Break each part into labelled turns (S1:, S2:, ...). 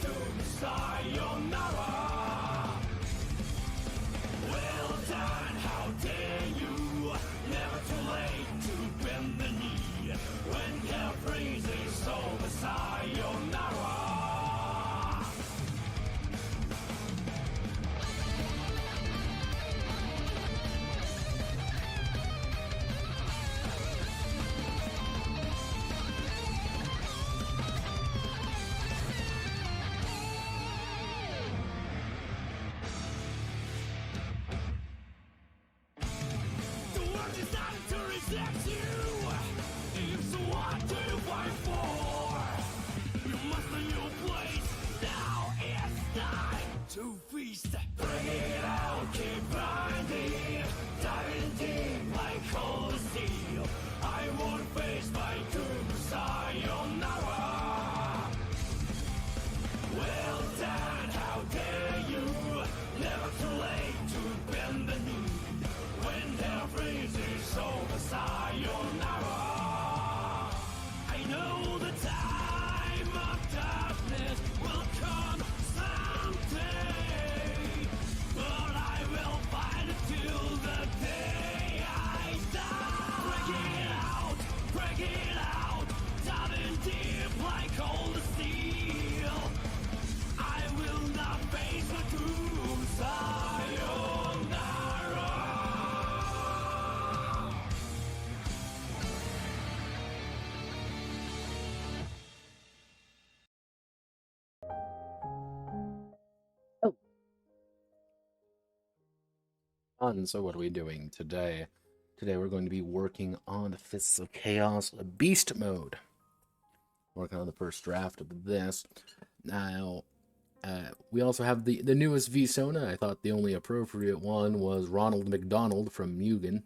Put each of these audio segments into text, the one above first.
S1: doom, sayonara. Well done, how dare you? Never too late to bend the knee. When hell freezes over, sayonara. The world is not to reject you. It's what to fight for. You must know your place. Now it's time to feast. Bring it out, keep grinding. Diving deep like cold steel. I won't face my doom, sayonara. Well done, how dare you? Never too late to bend the knee. When hell freezes over, sayonara. I know the time of darkness will come someday, but I will fight it till the day I die. Break it out, diving deep like cold steel. I will not face the doom, sayonara.
S2: So what are we doing today? Today we're going to be working on Fists of Chaos Beast Mode. Working on the first draft of this. Now, we also have the newest VSONA. I thought the only appropriate one was Ronald McDonald from Mugen.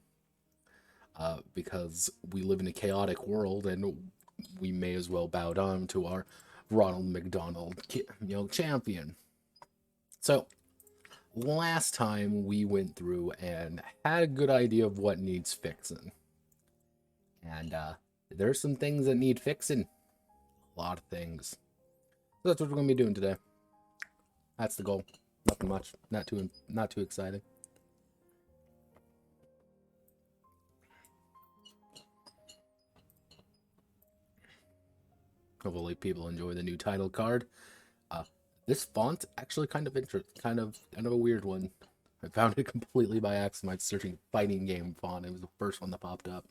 S2: Because we live in a chaotic world and we may as well bow down to our Ronald McDonald, champion. So, last time we went through and had a good idea of what needs fixing. And there's some things that need fixing. A lot of things. So that's what we're going to be doing today. That's the goal. Nothing much. Not too exciting. Hopefully people enjoy the new title card. This font actually kind of a weird one. I found it completely by accident. I was searching fighting game font. It was the first one that popped up.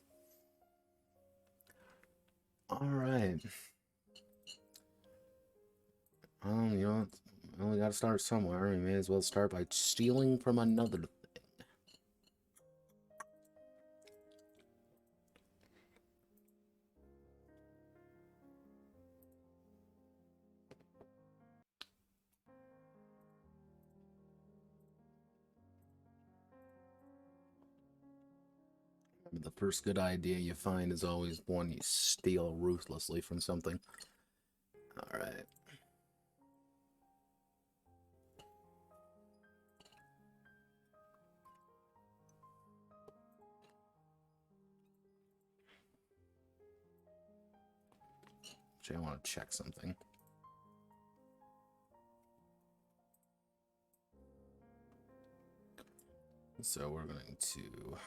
S2: All right. You only got to start somewhere. We may as well start by stealing from another thing. The first good idea you find is always one you steal ruthlessly from something. All right. Actually, I want to check something. So we're going to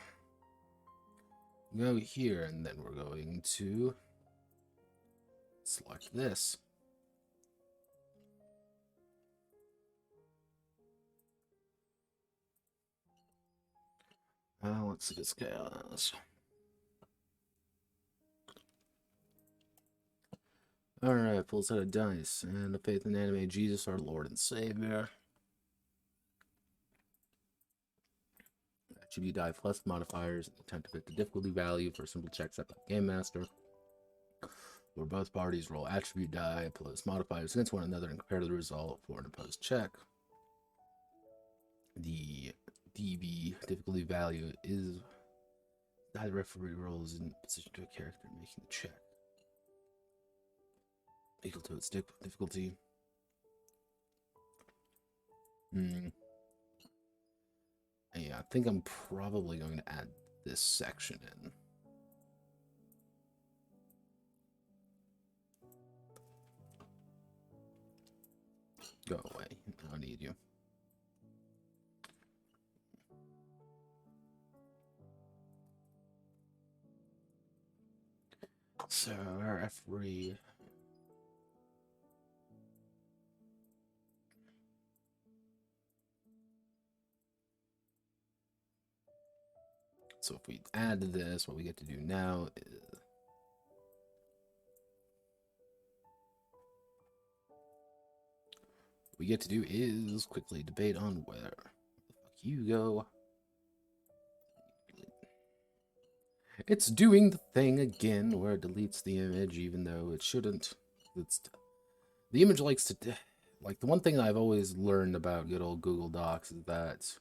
S2: go here, and then we're going to select this. Let's see this chaos. Alright, full set of dice, and the faith in anime Jesus, our Lord and Savior. Attribute die plus modifiers, attempt to fit the difficulty value for a simple check set by Game Master. Where both parties roll attribute die plus modifiers against one another and compare the result for an opposed check. The DV difficulty value is die the referee rolls in position to a character making the check, equal to its difficulty. Yeah, I think I'm probably going to add this section in. Go away. I don't need you. So our F3. So if we add this, what we get to do now is we get to do is quickly debate on where the fuck you go. It's doing the thing again where it deletes the image even though it shouldn't. The image likes to, like, the one thing I've always learned about good old Google Docs is that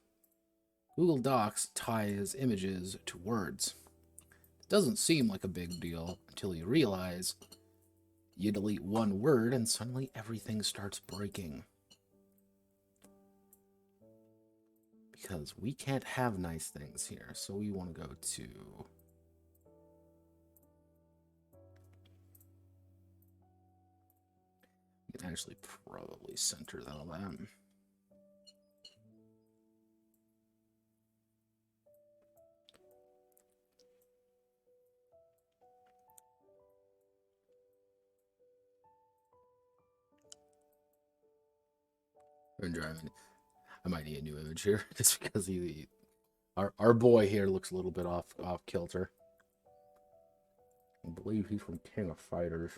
S2: Google Docs ties images to words. It doesn't seem like a big deal until you realize you delete one word and suddenly everything starts breaking. Because we can't have nice things here, so we want to go to... We can actually probably center that on that. I'm driving. I might need a new image here, just because our boy here looks a little bit off kilter. I believe he's from King of Fighters.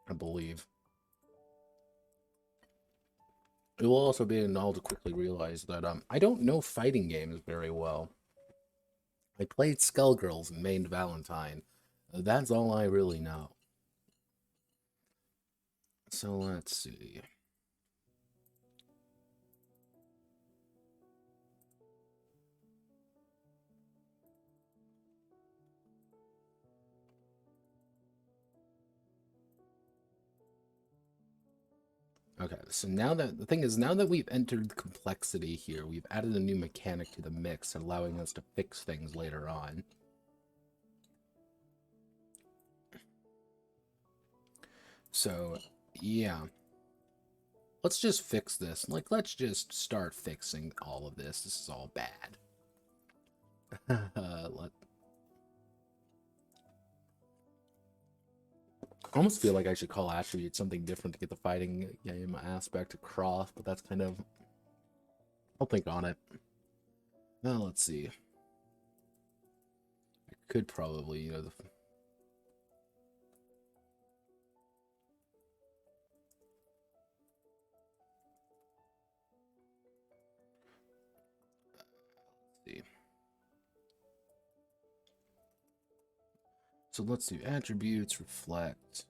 S2: I believe. It will also be an all to quickly realize that I don't know fighting games very well. I played Skullgirls and mained Valentine. That's all I really know. So let's see. Okay, so now that the thing is, now that we've entered complexity here, we've added a new mechanic to the mix, allowing us to fix things later on. So, yeah. Let's just fix this. Like, let's just start fixing all of this. This is all bad. I almost feel like I should call attributes something different to get the fighting game aspect across, but that's kind of... I'll think on it. Now, let's see. I could probably, you know, see. So let's do attributes, reflect.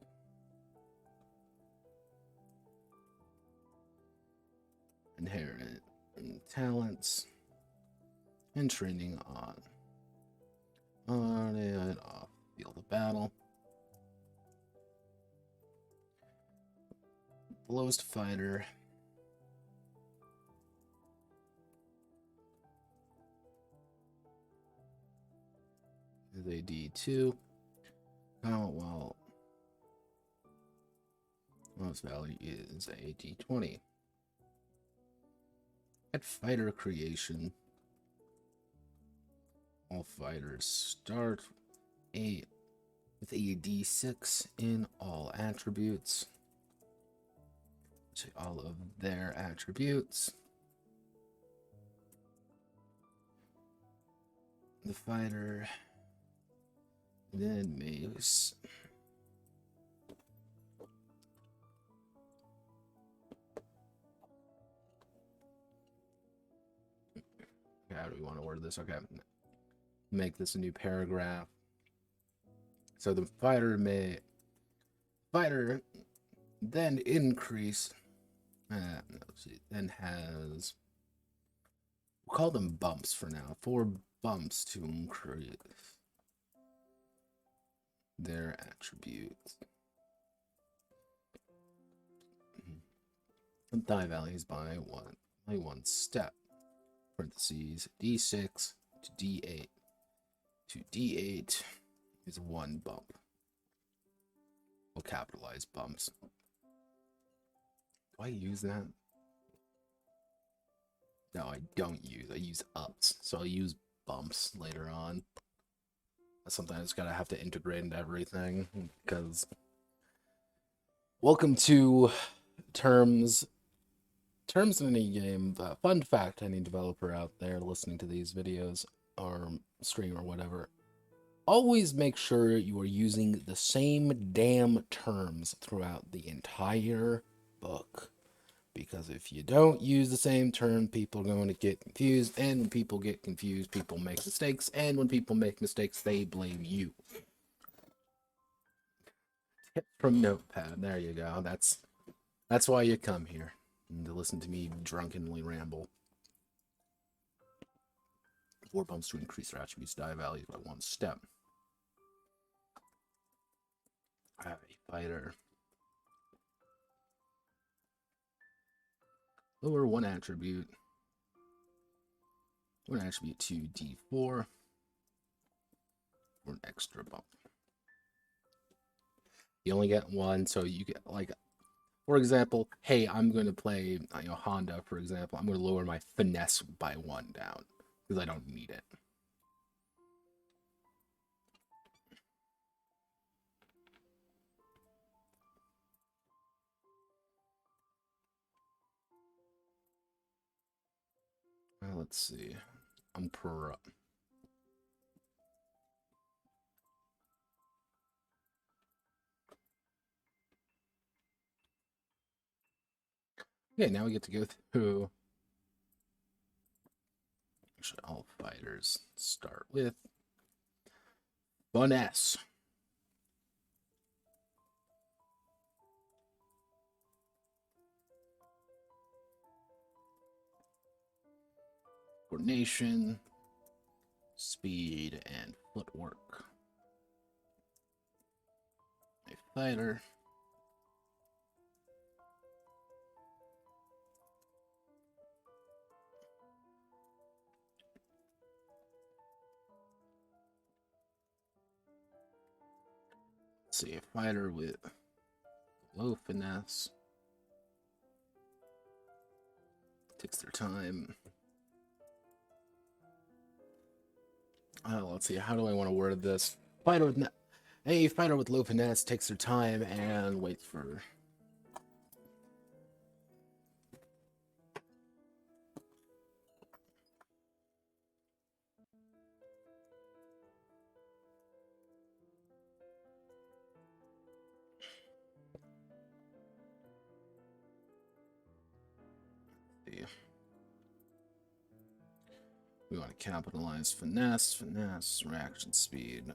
S2: Inherent, and talents, and training on and off field of battle. Lowest fighter. Is a D2. Oh, well. Lowest value is a D20. At fighter creation, all fighters start with a D6 in all attributes. So all of their attributes. The fighter then makes how do we want to word this? Okay. Make this a new paragraph. So the fighter then increase then has, we'll call them bumps for now. 4 bumps to increase their attributes. Die values by one step. Parentheses D6 to D8. To D8 is 1 bump. We'll capitalize bumps. Do I use that? No, I don't use. I use ups. So I'll use bumps later on. That's something I just gotta have to integrate into everything. Because welcome to terms in any game. Fun fact, any developer out there listening to these videos or stream or whatever, always make sure you are using the same damn terms throughout the entire book. Because if you don't use the same term, people are going to get confused. And when people get confused, people make mistakes. And when people make mistakes, they blame you. Tip from Notepad. There you go. That's why you come here. And to listen to me drunkenly ramble. 4 bumps to increase their attributes die values by 1 step. I have a fighter. Lower 1 attribute. 1 attribute to D4. For an extra bump. You only get 1, so you get, like, for example, hey, I'm going to play, Honda, for example. I'm going to lower my finesse by 1 down, because I don't need it. Well, let's see. I'm pro. Okay, now we get to go through. Actually, all fighters start with finesse. Coordination, speed, and footwork. A fighter. Let's see, a fighter with low finesse. Takes their time. Let's see, how do I want to word this? A fighter with low finesse takes their time and waits for. We want to capitalize finesse, reaction speed.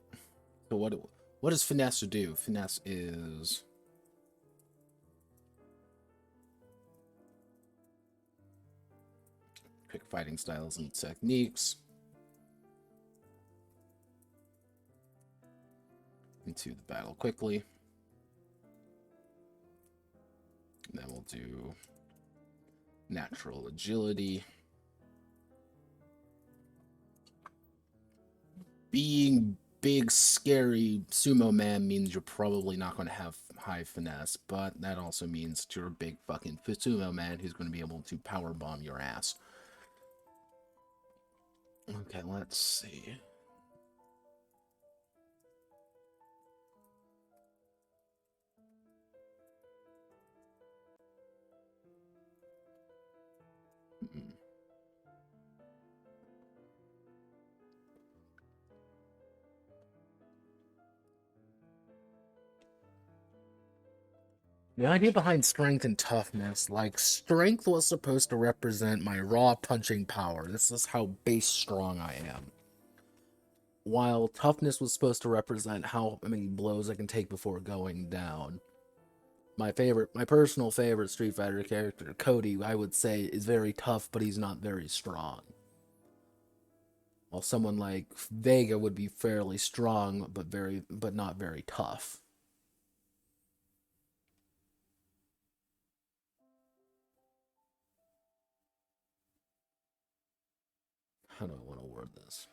S2: So what does finesse do? Finesse is quick fighting styles and techniques. Into the battle quickly. And then we'll do natural agility. Being big, scary sumo man means you're probably not going to have high finesse, but that also means that you're a big fucking sumo man who's going to be able to power bomb your ass. Okay, let's see. The idea behind strength and toughness, like, strength was supposed to represent my raw punching power. This is how base strong I am. While toughness was supposed to represent how many blows I can take before going down. My personal favorite Street Fighter character, Cody, I would say is very tough, but he's not very strong. While someone like Vega would be fairly strong, but not very tough. How do I want to word this?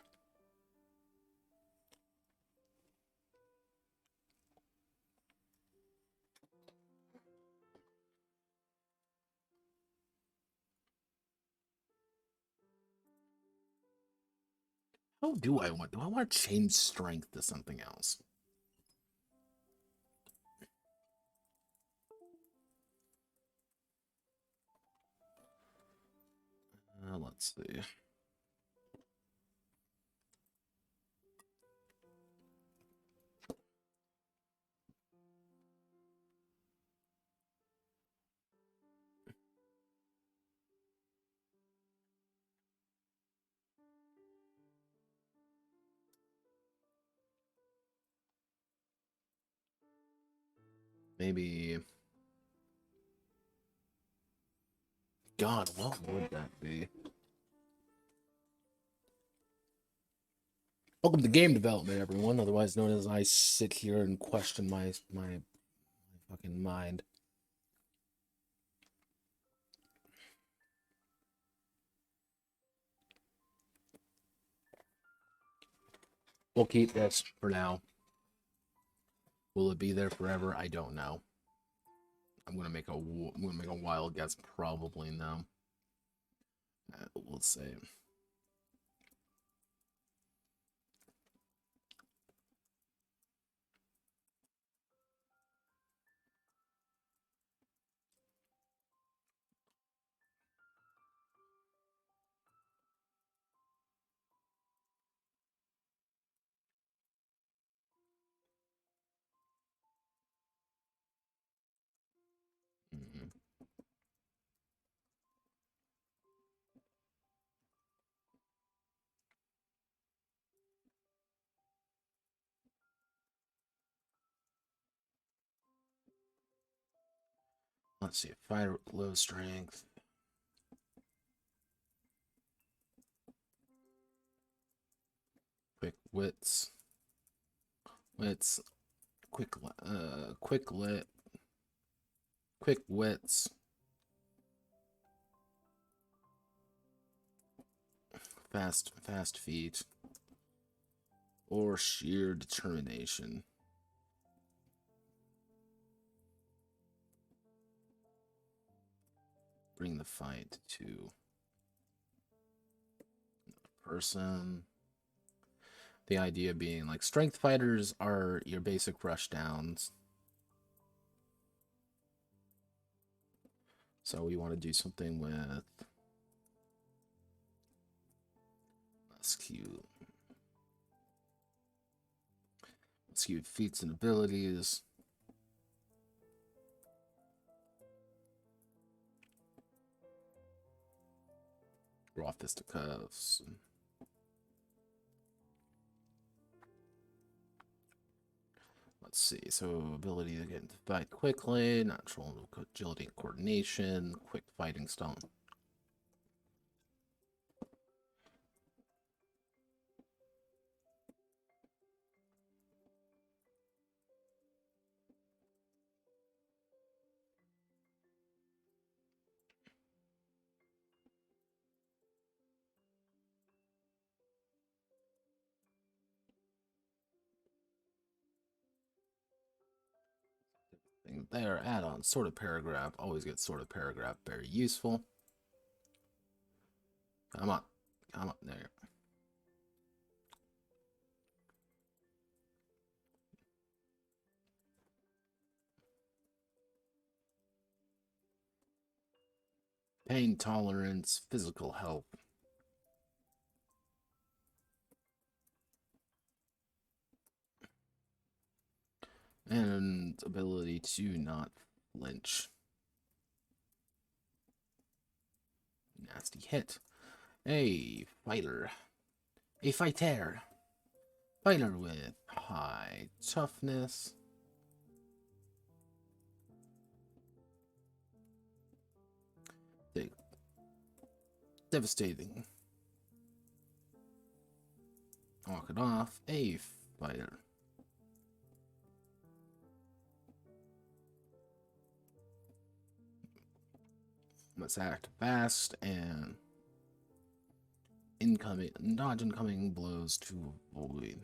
S2: What do I want? Do I want to change strength to something else? Let's see. Maybe. God, what would that be? Welcome to game development, everyone. Otherwise known as I sit here and question my fucking mind. We'll keep this for now. Will it be there forever? I don't know. I'm gonna make a wild guess. Probably no. We'll see. Mm-hmm. Let's see. Fighter with low strength. Quick wits. Quick wits. Fast feet. Or sheer determination. Bring the fight to another person. The idea being like strength fighters are your basic rush downs. So we want to do something with skewed feats and abilities. Raw fisticuffs. Let's see. So ability to get into fight quickly, natural agility and coordination, quick fighting style. There, add-on, sort of paragraph. Always get sort of paragraph. Very useful. Come on. There. Pain tolerance, physical health. And ability to not flinch. Nasty hit. A fighter. A fighter. Fighter with high toughness. Devastating. Walk it off. A fighter. Must act fast and dodge incoming blows to avoid.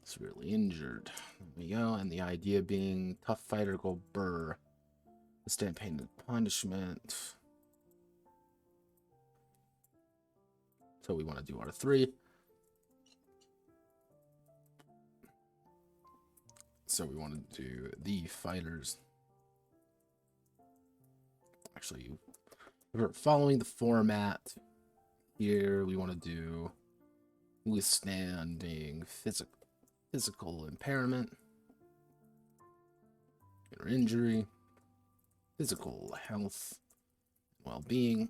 S2: Severely injured. There we go. And the idea being tough fighter go burr. Withstand pain and punishment. So we want to do our 3. So we want to do the fighters. Actually, we're following the format here. We want to do withstanding physical impairment or injury, physical health, well-being,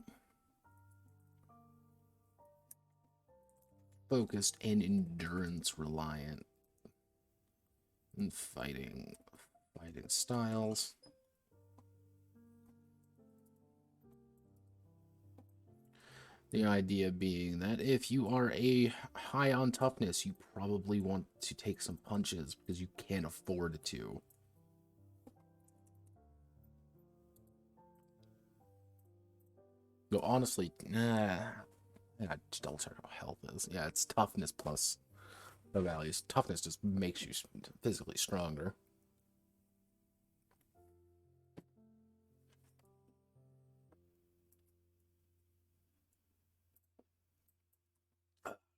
S2: focused and endurance reliant, and fighting styles. The idea being that if you are a high on toughness, you probably want to take some punches because you can't afford to. Though honestly, I just don't care how health is. Yeah, it's toughness plus the values. Toughness just makes you physically stronger.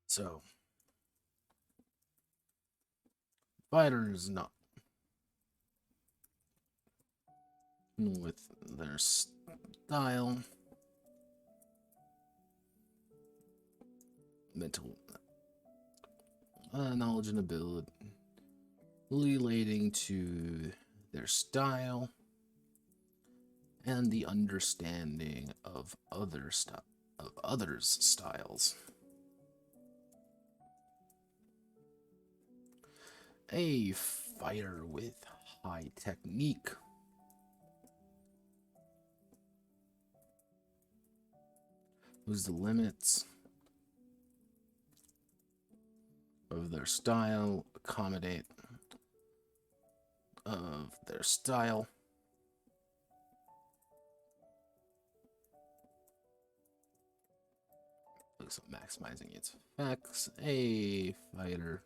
S2: So, fighters not with their style, mental knowledge and ability relating to their style and the understanding of others' styles. A fighter with high technique. Who's the limits of their style, accommodate of their style. Looks like maximizing its effects. A fighter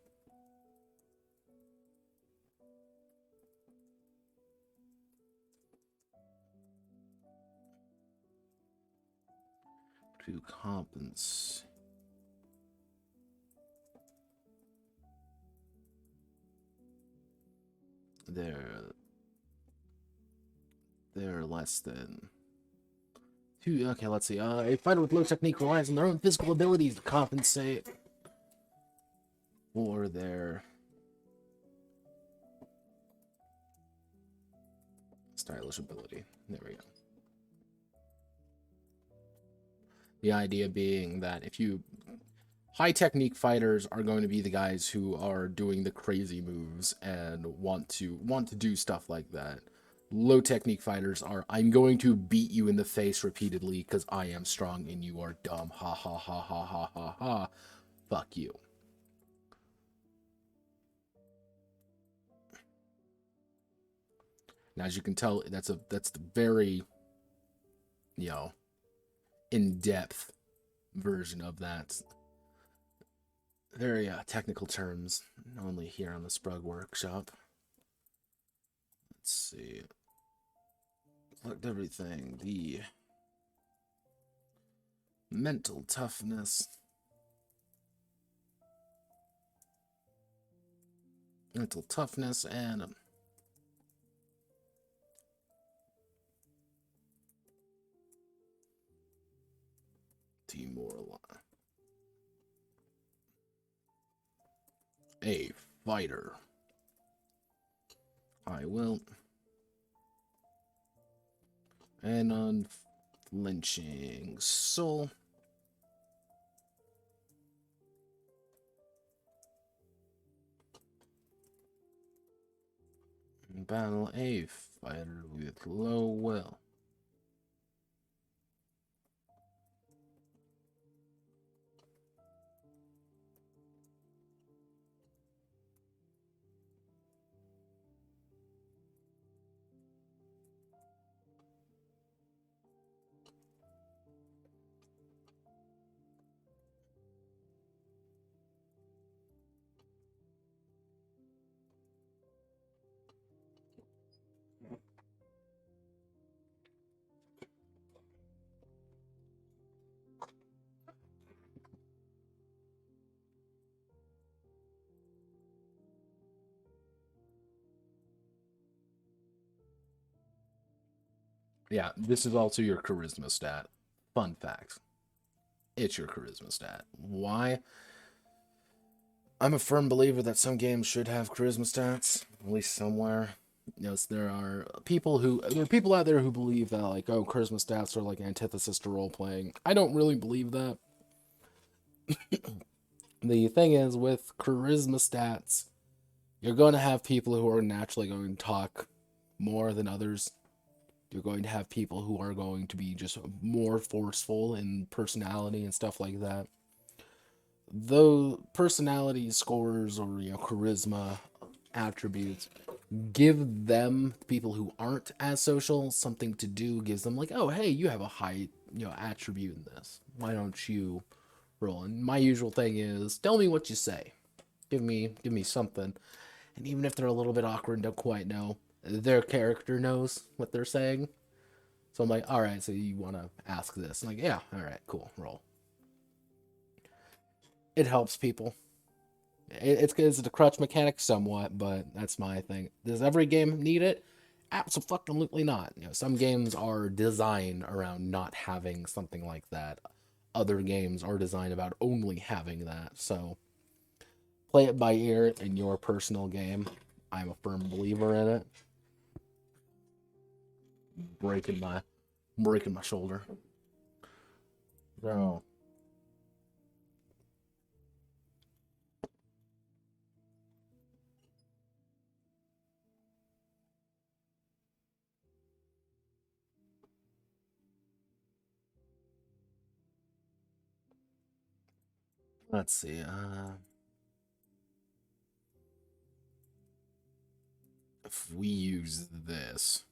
S2: to compensate they're less than 2. Okay, let's see. A fighter with low technique relies on their own physical abilities to compensate for their stylish ability. There we go. The idea being that if you high technique fighters are going to be the guys who are doing the crazy moves and want to do stuff like that. Low technique fighters are, I'm going to beat you in the face repeatedly because I am strong and you are dumb. Ha ha ha ha ha ha ha. Fuck you. Now, as you can tell, that's the very, in-depth version of that. Very technical terms, only here on the SPRUG workshop. Let's see. Select everything. The mental toughness. Mental toughness and demoralize. A fighter. I will. And unflinching soul. Battle a fighter with low will. Yeah, this is also your charisma stat. Fun fact. It's your charisma stat. Why? I'm a firm believer that some games should have charisma stats, at least somewhere. You know, there are people out there who believe that like, oh, charisma stats are like antithesis to role playing. I don't really believe that. The thing is, with charisma stats, you're going to have people who are naturally going to talk more than others. You're going to have people who are going to be just more forceful in personality and stuff like that. Though personality scores or charisma attributes give them, people who aren't as social, something to do, gives them like, oh hey, you have a high attribute in this, why don't you roll? And my usual thing is, tell me what you say, give me something. And even if they're a little bit awkward and don't quite know, their character knows what they're saying. So I'm like, all right, so you want to ask this? I'm like, yeah, all right, cool, roll. It helps people. It's a crutch mechanic somewhat, but that's my thing. Does every game need it? Absolutely not. Some games are designed around not having something like that. Other games are designed about only having that. So play it by ear in your personal game. I'm a firm believer in it. Breaking my shoulder. So let's see. If we use this,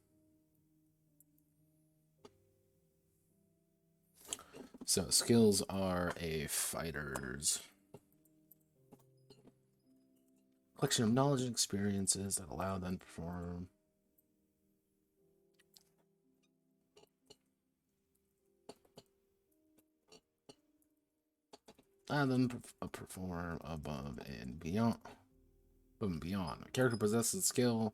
S2: so skills are a fighter's collection of knowledge and experiences that allow them to perform. Perform above and beyond. Above and beyond. A character possesses a skill.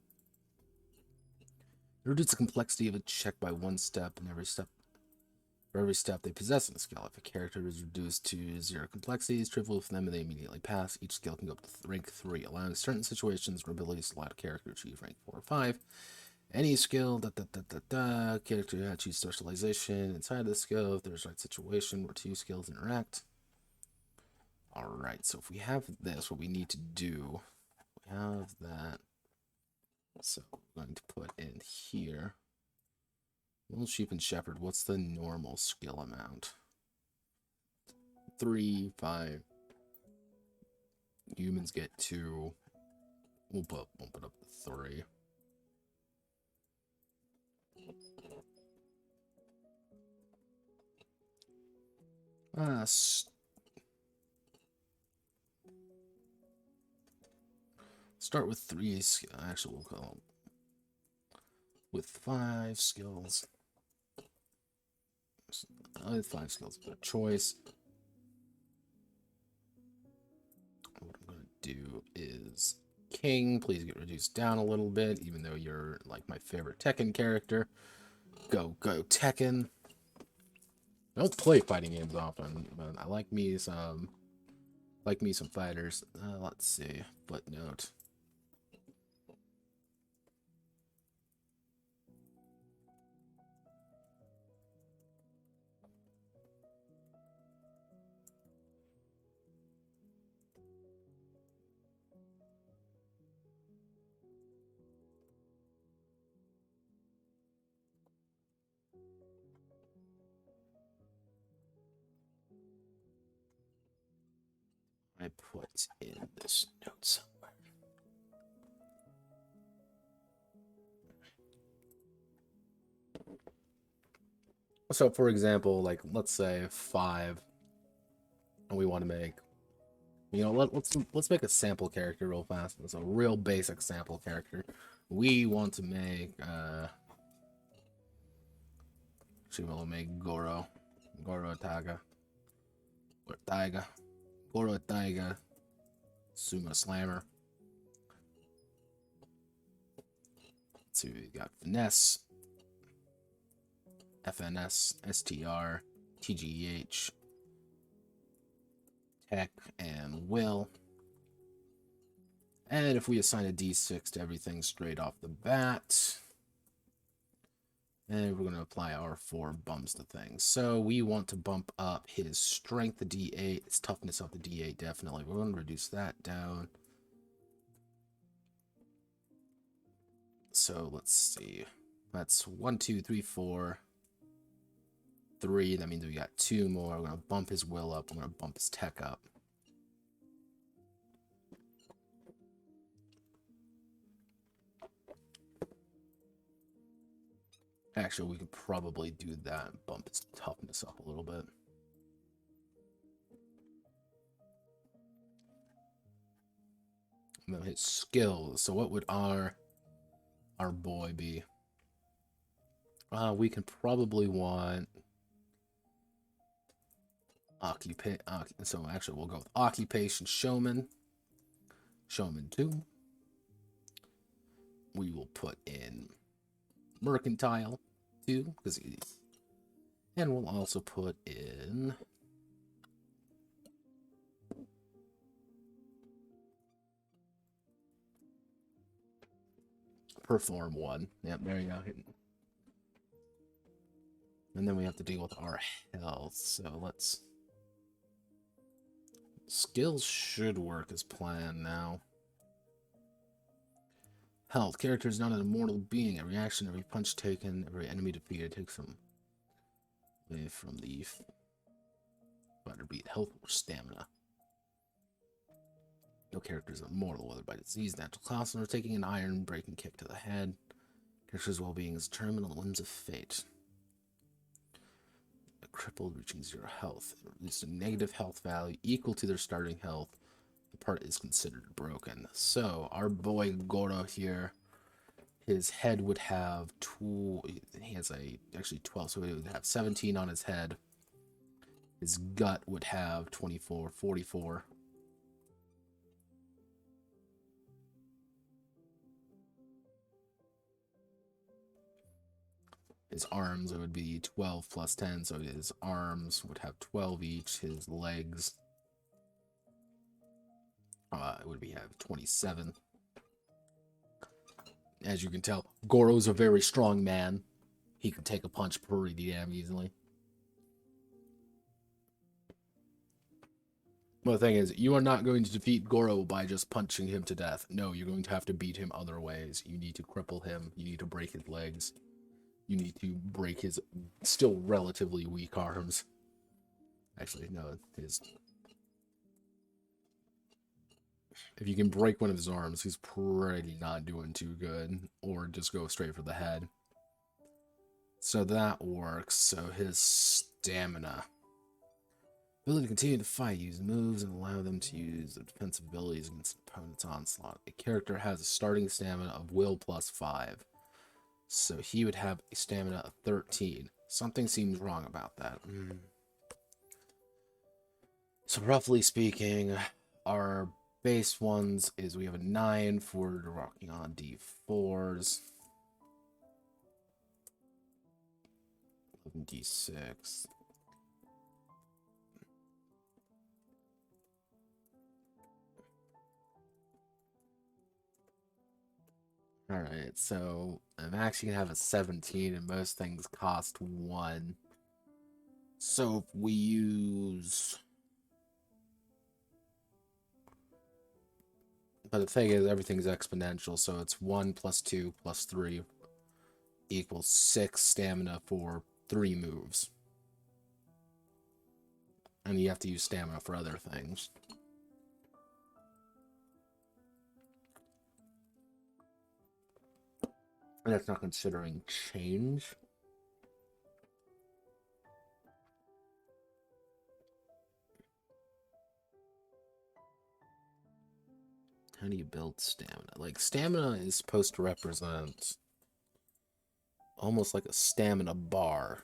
S2: Reduce the complexity of a check by one step, and for every step they possess in the skill. If a character is reduced to 0 complexity, it's trivial for them and they immediately pass. Each skill can go up to rank 3, allowing certain situations or abilities to allow a character to achieve rank 4 or 5. Any skill, character achieves specialization inside of the skill if there's a right situation where 2 skills interact. Alright, so if we have this, what we need to do, we have that. So we're going to put in here. Little sheep and shepherd, what's the normal skill amount? 3, 5. Humans get 2. We'll bump it up to 3. Start with 3. Actually, we'll call with 5 skills. With 5 skills, good choice. What I'm going to do is King, please get reduced down a little bit, even though you're like my favorite Tekken character. Go Tekken. I don't play fighting games often, but I like me some fighters. Let's see. Footnote. I put in this note somewhere. So, for example, like let's say 5, and we want to make, let's make a sample character real fast. It's a real basic sample character. We want to make she will make Goro Taiga, or Taiga, Goro Taiga, Sumo Slammer. So we got finesse. FNS, STR, TGEH, Tech, and Will. And if we assign a D6 to everything straight off the bat, and we're going to apply our 4 bumps to things. So we want to bump up his strength, the D8, his toughness up the D8, definitely. We're going to reduce that down. So let's see. That's 1, 2, 3, 4, 3. That means we got 2 more. We're going to bump his will up. We're going to bump his tech up. Actually, we could probably do that and bump its toughness up a little bit. And then his skills. So what would our boy be? We can probably want so actually we'll go with occupation showman. Showman 2. We will put in mercantile 2 because and we'll also put in perform 1. Yep, there you go. And then we have to deal with our health. So let's... Skills should work as planned now. Health. Character is not an immortal being. Every action, every punch taken, every enemy defeated takes them away from the fighter, be it health or stamina. No character is immortal, whether by disease, natural cause, or taking an iron breaking kick to the head. Character's well-being is determined on the whims of fate. A crippled reaching 0 health. It reduces a negative health value equal to their starting health. The part is considered broken. So, our boy Goro here, his head would have he has actually 12, so he would have 17 on his head. His gut would have 24, 44. His arms, it would be 12 plus 10, so his arms would have 12 each. His legs, it would have 27. As you can tell, Goro's a very strong man. He can take a punch pretty damn easily. Well, the thing is, you are not going to defeat Goro by just punching him to death. No, you're going to have to beat him other ways. You need to cripple him. You need to break his legs. You need to break his still relatively weak arms. Actually, no, if you can break one of his arms, he's pretty not doing too good. Or just go straight for the head. So that works. So his stamina. Ability to continue the fight, use moves, and allow them to use their defensive abilities against an opponent's onslaught. A character has a starting stamina of will plus 5. So he would have a stamina of 13. Something seems wrong about that. So roughly speaking, our base ones is we have a 9 for rocking on D4s. 11 D6. Alright, so I'm actually going to have a 17 and most things cost 1. So if we use... But the thing is, everything's exponential, so it's 1 plus 2 plus 3 equals 6 stamina for 3 moves. And you have to use stamina for other things. And that's not considering change. How do you build stamina? Like, stamina is supposed to represent almost like a stamina bar.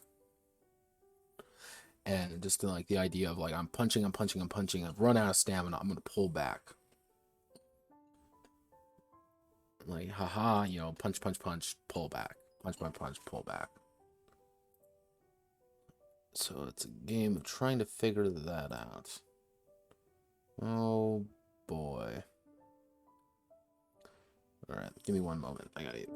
S2: And just like the idea of like, I'm punching, I've run out of stamina, I'm gonna pull back. Like, haha, you know, punch, pull back. Punch, pull back. So it's a game of trying to figure that out. Oh boy. Alright, give me one moment. I gotta eat.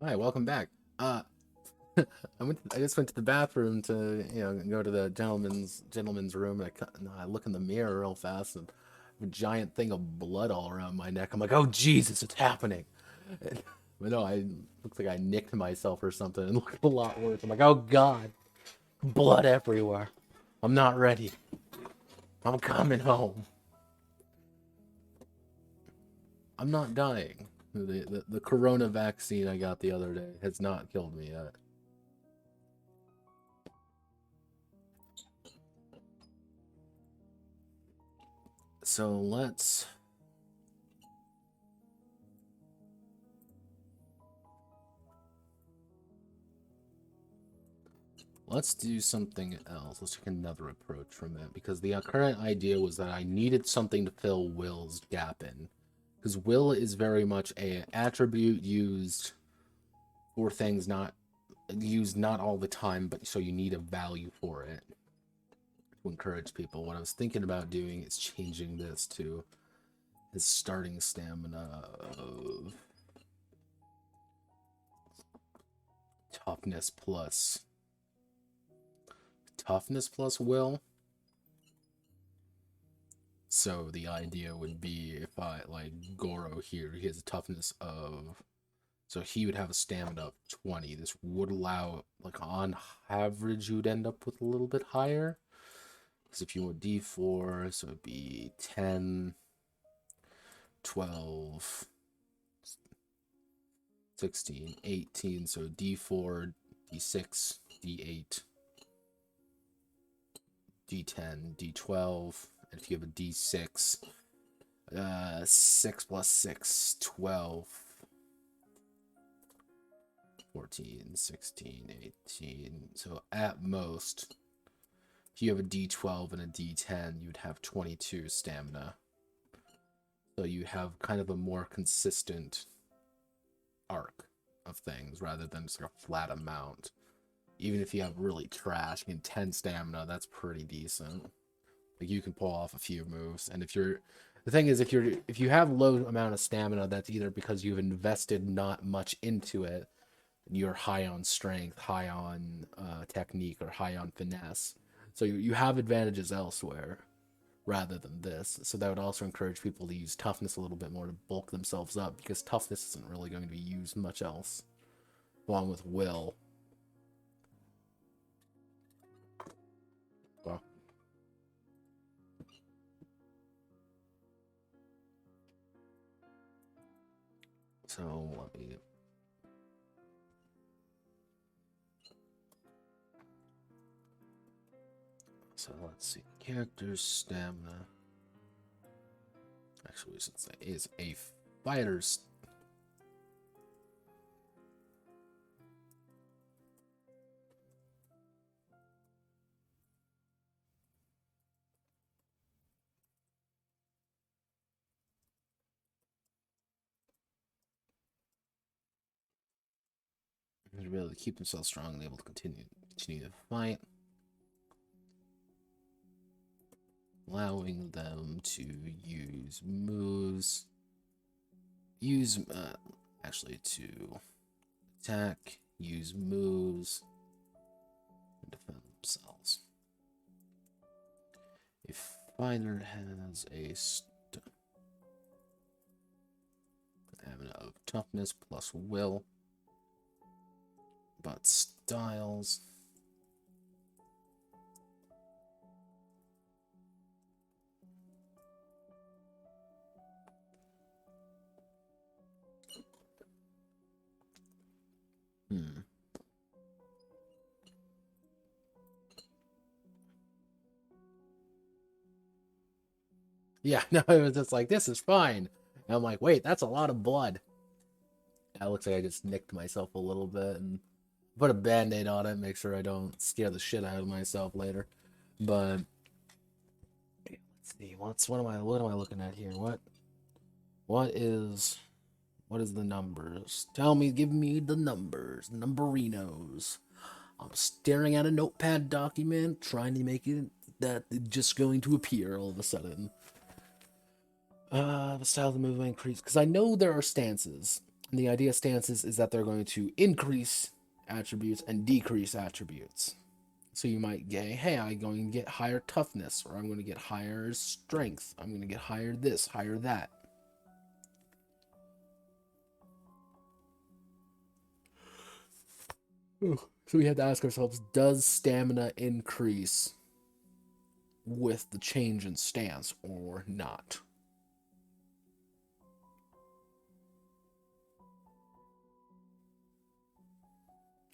S2: Alright, welcome back. I just went to the bathroom to, go to the gentleman's room, and I look in the mirror real fast, and a giant thing of blood all around my neck. I'm like, oh Jesus, it's happening. But no, I looks like I nicked myself or something, and looked a lot worse. I'm like, oh God, blood everywhere. I'm not ready. I'm coming home. I'm not dying. The corona vaccine I got the other day has not killed me yet. So let's do something else. Let's take another approach from it, because the current idea was that I needed something to fill Will's gap in, because Will is very much a attribute used for things not used not all the time, but so you need a value for it to encourage people. What I was thinking about doing is changing this to his starting stamina of toughness plus will. So the idea would be, if I, like, Goro here, he has a toughness of, so he would have a stamina of 20. This would allow, like, on average, you would end up with a little bit higher. Because if you went D4, so it'd be 10, 12, 16, 18, so D4, D6, D8, D10, D12, and if you have a D6, 6 plus 6, 12, 14, 16, 18, so at most, if you have a D12 and a D10, you'd have 22 stamina. So you have kind of a more consistent arc of things rather than just like a flat amount. Even if you have really trash and 10 stamina, that's pretty decent. Like you can pull off a few moves, and if you're the thing is, if you have low amount of stamina, that's either because you've invested not much into it, you're high on strength, high on technique, or high on finesse. So you have advantages elsewhere rather than this. So that would also encourage people to use toughness a little bit more to bulk themselves up, because toughness isn't really going to be used much else, along with will. Well, so let me. So let's see. Character's stamina. Actually, we should say is a fighter's. To be able to keep themselves strong and able to continue to fight, allowing them to use moves, actually to attack, use moves, and defend themselves. A fighter has a stamina of toughness plus will, but styles. Yeah, no, it was just like, this is fine. And I'm like, wait, that's a lot of blood. That looks like I just nicked myself a little bit, and put a band-aid on it, make sure I don't scare the shit out of myself later. But let's see, what am I looking at here? What is the numbers? Tell me, give me the numbers, numberinos. I'm staring at a notepad document, trying to make it that it's just going to appear all of a sudden. The style of the move increase, because I know there are stances, and the idea of stances is that they're going to increase attributes and decrease attributes. So you might get, hey, I'm going to get higher toughness, or I'm going to get higher strength, I'm going to get higher this, higher that. So we have to ask ourselves, does stamina increase with the change in stance or not?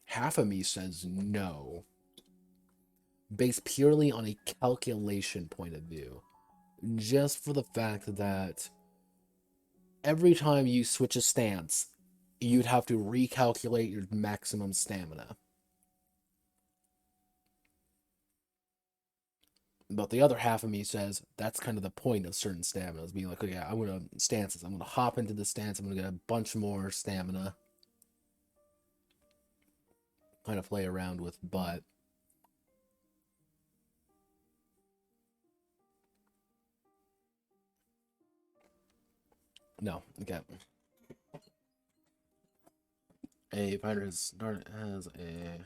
S2: Half of me says no, based purely on a calculation point of view. Just for the fact that every time you switch a stance, you'd have to recalculate your maximum stamina. But the other half of me says that's kind of the point of certain staminas, being like, okay, I'm gonna hop into the stance, I'm gonna get a bunch more stamina. Kind of play around with, but no, okay. A fighter has a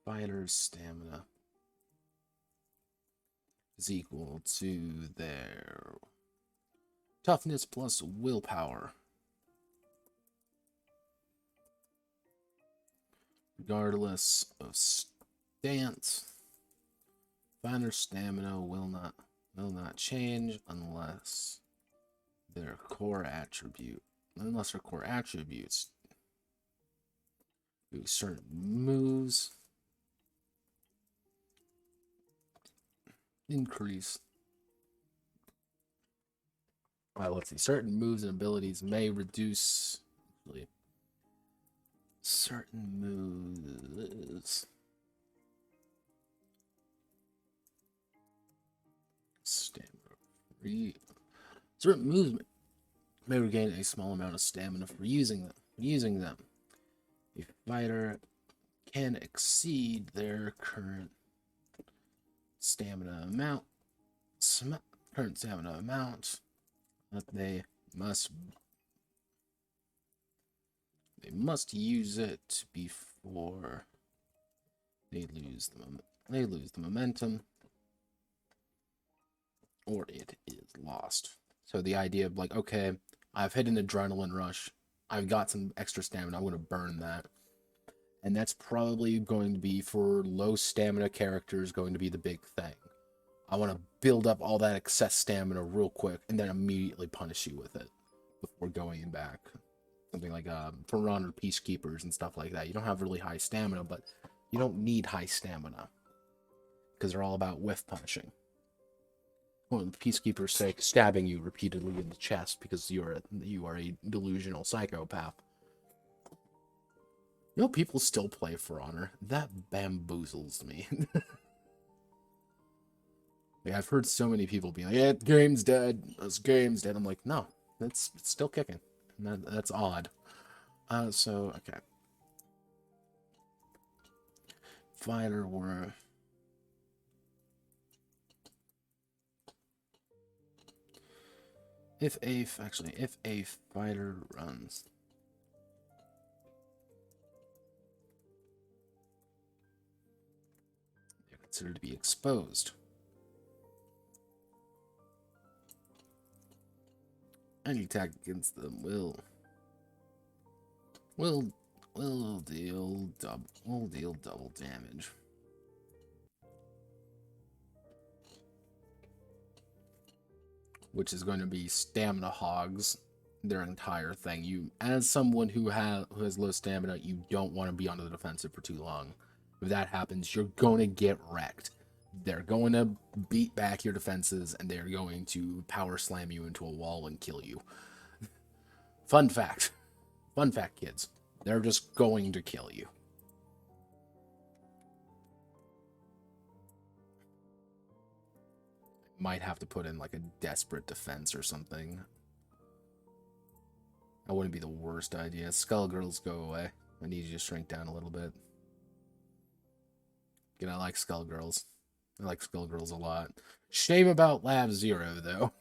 S2: fighter's stamina is equal to their toughness plus willpower. Regardless of stance, fighter's stamina will not change unless their core attributes do certain moves increase. Let's see. Certain moves and abilities may reduce. Certain moves. Stamina. Certain moves may regain a small amount of stamina for using them. A fighter can exceed their current stamina amount, but they must use it before they lose the momentum, or it is lost. So the idea of like, okay, I've hit an adrenaline rush, I've got some extra stamina, I'm going to burn that. And that's probably going to be, for low stamina characters, going to be the big thing. I want to build up all that excess stamina real quick and then immediately punish you with it before going back. Something like for honor peacekeepers and stuff like that. You don't have really high stamina, but you don't need high stamina because they're all about whiff punishing. For the peacekeeper's sake, stabbing you repeatedly in the chest because you are a delusional psychopath. You know, people still play For Honor. That bamboozles me. Like, I've heard so many people be like, yeah, the game's dead. This game's dead. I'm like, no, it's still kicking. That's odd. So, okay. Fighter were... If a fighter runs... they're considered to be exposed. Any attack against them will deal double damage. Which is going to be stamina hogs, their entire thing. You, as someone who has low stamina, you don't want to be on the defensive for too long. If that happens, you're going to get wrecked. They're going to beat back your defenses, and they're going to power slam you into a wall and kill you. Fun fact, kids. They're just going to kill you. Might have to put in like a desperate defense or something. That wouldn't be the worst idea. Skull girls, go away. I need you to shrink down a little bit. Again, I like Skull girls. I like Skull girls a lot. Shame about Lab Zero, though.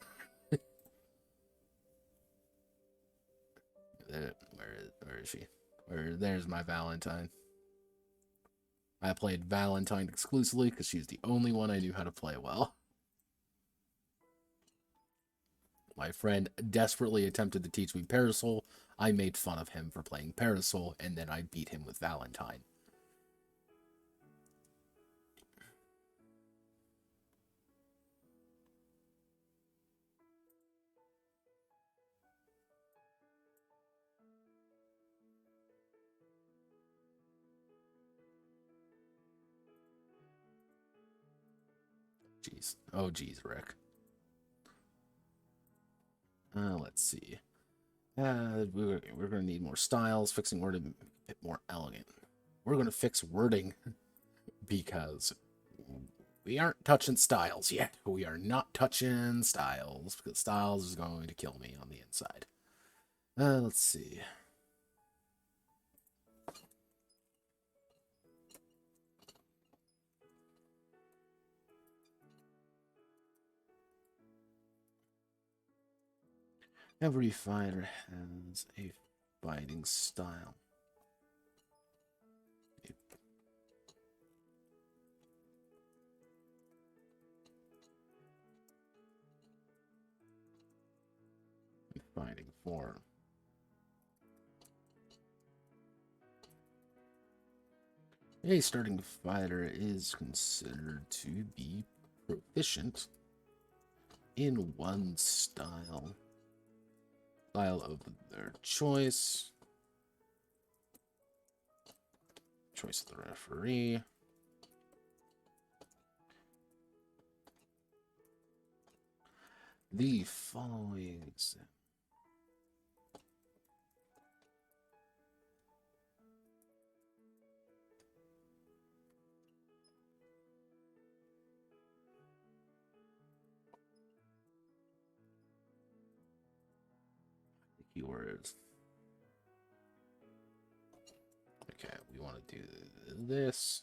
S2: Where is she? There's my Valentine. I played Valentine exclusively because she's the only one I knew how to play well. My friend desperately attempted to teach me Parasol. I made fun of him for playing Parasol, and then I beat him with Valentine. Jeez. Oh, jeez, Rick. Let's see. We're going to need more styles. Fixing wording a bit more elegant. We're going to fix wording because we aren't touching styles yet. We are not touching styles because styles is going to kill me on the inside. Let's see. Every fighter has a fighting style. Fighting form. A starting fighter is considered to be proficient in one style of their choice of the referee. The following example. keywords. Okay, we want to do this.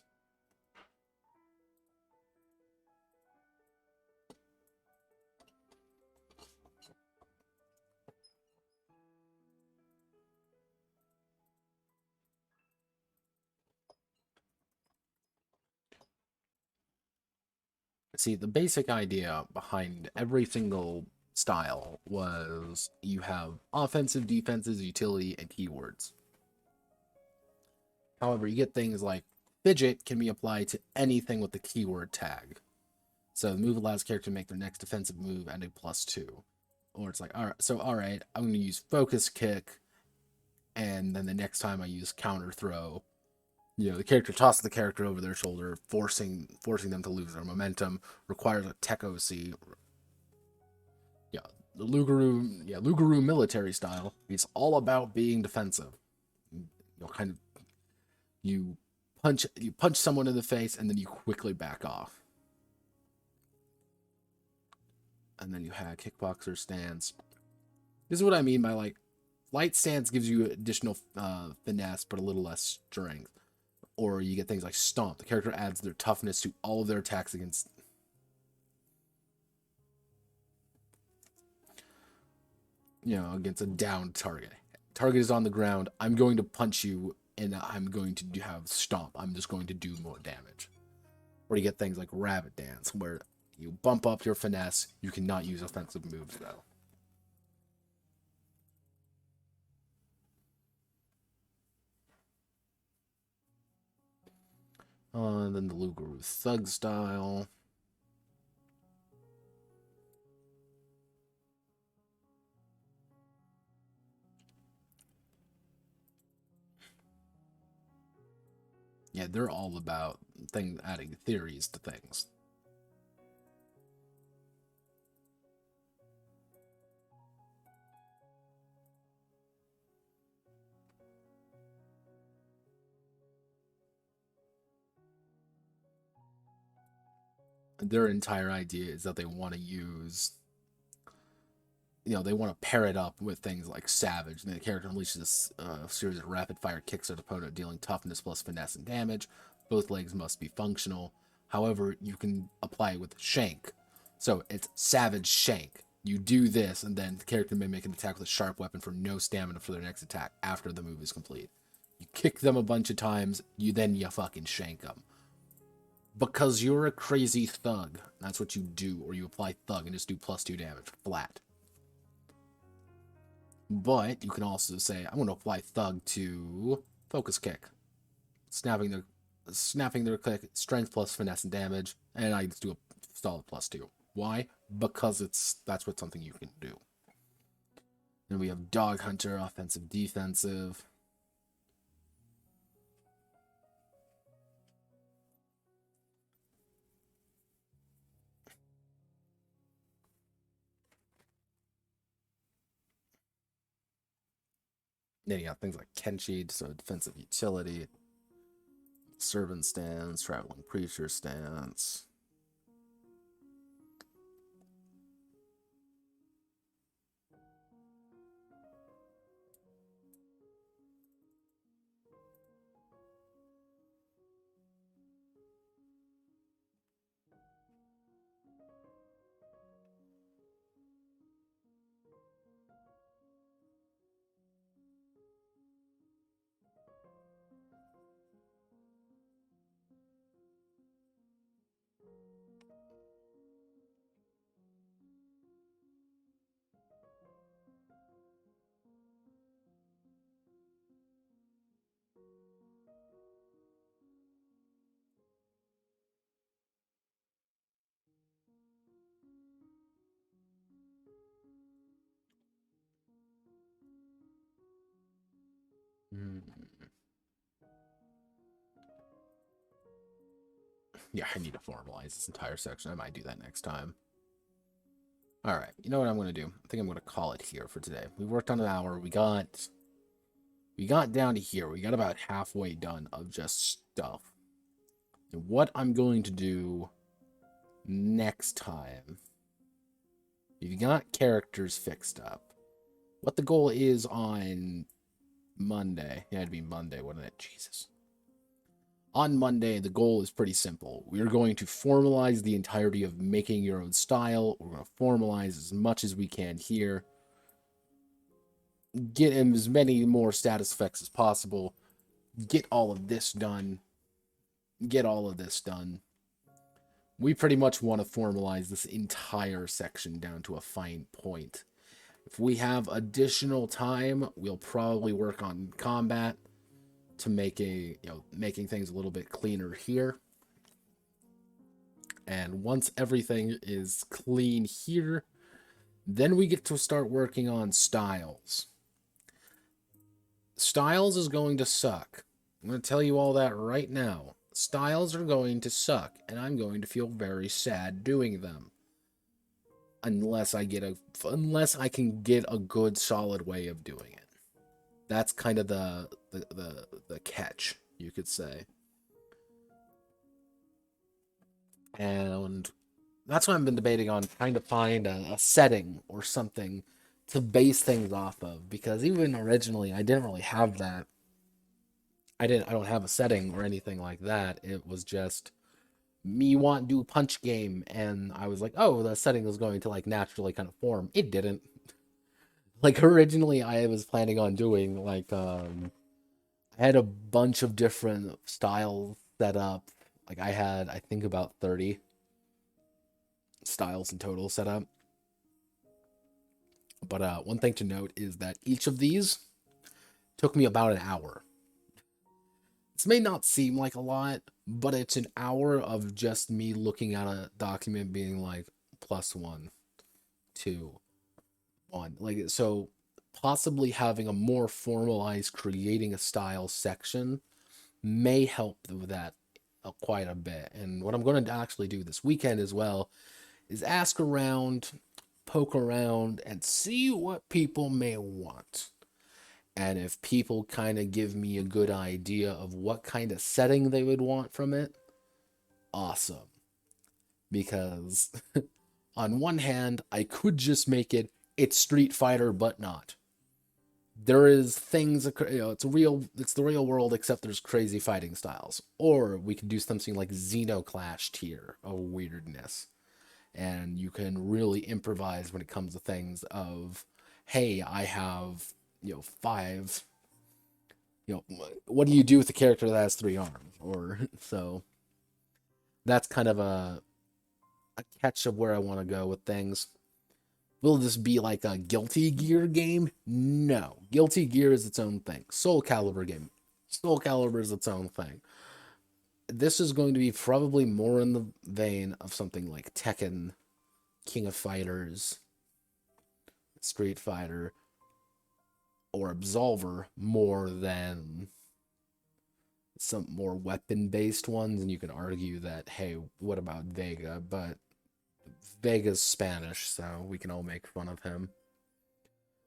S2: See, the basic idea behind every single style was you have offensive, defenses, utility, and keywords. However, you get things like fidget can be applied to anything with the keyword tag. So the move allows the character to make their next defensive move and a +2. Or it's like, all right, I'm going to use focus kick, and then the next time I use counter throw, the character tosses the character over their shoulder, forcing them to lose their momentum, requires a tech OC. Yeah, the Lugaroo military style. It's all about being defensive. You punch someone in the face and then you quickly back off. And then you have kickboxer stance. This is what I mean by like light stance gives you additional finesse but a little less strength. Or you get things like stomp. The character adds their toughness to all of their attacks against against a downed target. Target is on the ground. I'm going to punch you and I'm going to have stomp. I'm just going to do more damage. Or you get things like rabbit dance where you bump up your finesse. You cannot use offensive moves though. And then the Lugaroo thug style. Yeah, they're all about adding theories to things. Their entire idea is that they want to use, they want to pair it up with things like Savage. And the character unleashes a series of rapid-fire kicks at opponent, dealing toughness plus finesse and damage. Both legs must be functional. However, you can apply it with Shank. So it's Savage Shank. You do this, and then the character may make an attack with a sharp weapon for no stamina for their next attack after the move is complete. You kick them a bunch of times, you fucking shank them. Because you're a crazy thug. That's what you do. Or you apply thug and just do +2 damage. Flat. But you can also say, I'm going to apply thug to focus kick. Snapping their click, strength plus finesse and damage. And I just do a solid +2. Why? Because that's what something you can do. Then we have Dog Hunter, offensive, defensive. Then you got things like Kenshi, so defensive utility, servant stance, traveling preacher stance. Yeah, I need to formalize this entire section. I might do that next time. Alright, you know what I'm going to do? I think I'm going to call it here for today. We worked on an hour. We got down to here. We got about halfway done of just stuff. And what I'm going to do next time, if you got characters fixed up, what the goal is on Monday. Yeah, it'd be Monday, wouldn't it? Jesus. On Monday, the goal is pretty simple. We're going to formalize the entirety of making your own style. We're going to formalize as much as we can here. Get him as many more status effects as possible. Get all of this done. Get all of this done. We pretty much want to formalize this entire section down to a fine point. If we have additional time, we'll probably work on combat to make making things a little bit cleaner here. And once everything is clean here, then we get to start working on styles. Styles is going to suck. I'm going to tell you all that right now. Styles are going to suck, and I'm going to feel very sad doing them. Unless I can get a good solid way of doing it. That's kind of the catch, you could say. And that's what I've been debating on, trying to find a setting or something to base things off of, because even originally I didn't really have that. I don't have a setting or anything like that. It was just me want to do punch game, and I was like, oh, the setting is going to like naturally kind of form. It didn't. Like originally I was planning on doing like I had a bunch of different styles set up. Like I think about 30 styles in total set up. But one thing to note is that each of these took me about an hour. This may not seem like a lot, but it's an hour of just me looking at a document being like +1, 2, 1. Like, so possibly having a more formalized creating a style section may help with that quite a bit. And what I'm going to actually do this weekend as well is ask around, poke around, and see what people may want. And if people kind of give me a good idea of what kind of setting they would want from it, awesome. Because on one hand, I could just make it's Street Fighter, but not. There is things, it's the real world, except there's crazy fighting styles. Or we could do something like Xenoclash tier of weirdness. And you can really improvise when it comes to things of, hey, I have, 5, what do you do with a character that has 3 arms? Or, so, that's kind of a catch of where I want to go with things. Will this be like a Guilty Gear game? No. Guilty Gear is its own thing. Soul Calibur game. Soul Calibur is its own thing. This is going to be probably more in the vein of something like Tekken, King of Fighters, Street Fighter, or Absolver, more than some more weapon-based ones. And you can argue that, hey, what about Vega? But Vega's Spanish, so we can all make fun of him.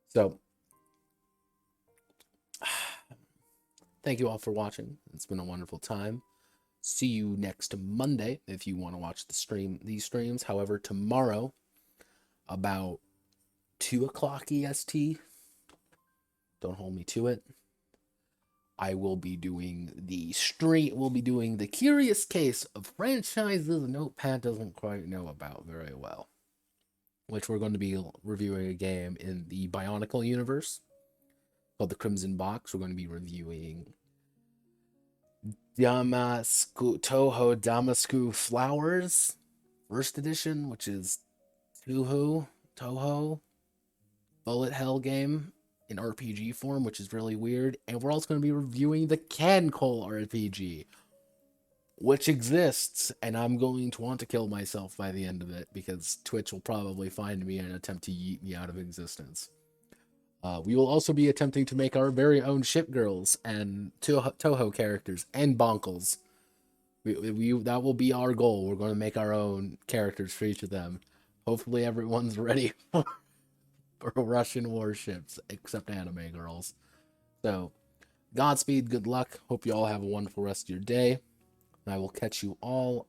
S2: So, thank you all for watching. It's been a wonderful time. See you next Monday if you want to watch these streams. However, tomorrow, about 2 o'clock EST, don't hold me to it, I will be doing the Curious Case of Franchises Notepad doesn't quite know about very well, which we're going to be reviewing a game in the Bionicle universe called the Crimson Box. We're going to be reviewing Toho Damasku Flowers first edition, which is Toho bullet hell game in RPG form, which is really weird. And we're also going to be reviewing the Cancol RPG, which exists, and I'm going to want to kill myself by the end of it, because Twitch will probably find me and attempt to yeet me out of existence. We will also be attempting to make our very own ship girls and Toho characters and Bonkles. That will be our goal. We're going to make our own characters for each of them. Hopefully everyone's ready for Russian warships, except anime girls. So, Godspeed, good luck. Hope you all have a wonderful rest of your day. And I will catch you all